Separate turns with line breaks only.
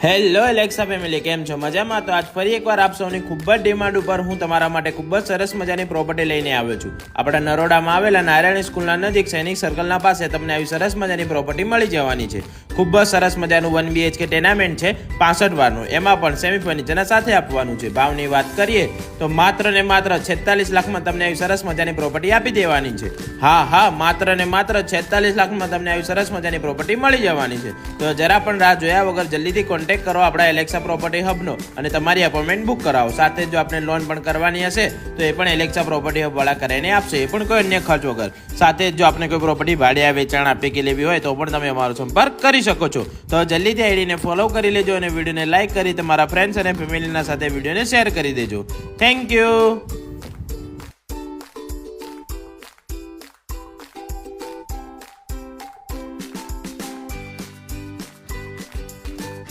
Hello Alexa family, કેમ છો? મજામાં? તો આજ ફરી એકવાર આપ સૌની ખૂબ જ ડિમાન્ડ ઉપર હું તમારા માટે ખૂબ જ સરસ મજાની પ્રોપર્ટી લઈને આવ્યો છું. આપણા નરોડામાં આવેલા નારાયણી સ્કૂલના નજીક સૈનિક સર્કલના પાસે તમને આવી સરસ મજાની પ્રોપર્ટી મળી જવાની છે. ખૂબ જ સરસ મજાનું 1 BHK ટેનામેન્ટ છે, 65 વારનું, એમાં પણ સેમી ફર્નિચરના સાથે આપવાનું છે. ભાવની વાત કરીએ તો માત્ર ને માત્ર 46 લાખમાં તમને આવી સરસ મજાની પ્રોપર્ટી આપી દેવાની છે. હા, માત્ર ને માત્ર 46 લાખમાં તમને આવી સરસ મજાની પ્રોપર્ટી મળી જવાની છે. તો જરા પણ રાહ જોયા વગર જલ્દીથી કોન્ટેક્ટ કરો આપણા એલેક્સા પ્રોપર્ટી હબનો અને તમારી અપોઇન્ટમેન્ટ બુક કરાવો. સાથે જો આપણે લોન પણ કરવાની હશે તો એ પણ એલેક્સા પ્રોપર્ટી હબ વાળા કરીને આપશે, એ પણ કોઈ અન્ય ખર્ચ વગર. સાથે જો આપણે કોઈ પ્રોપર્ટી ભાડે વેચાણ આપી કે લેવી હોય તો પણ તમે અમારો સંપર્ક કરી શકો છો. તો જલ્દીથી આઈડીને ફોલો કરી લેજો અને વિડીયોને લાઈક કરી તમારા ફ્રેન્ડ્સ અને ફેમિલીના સાથે વિડીયોને શેર કરી દેજો. Thank you.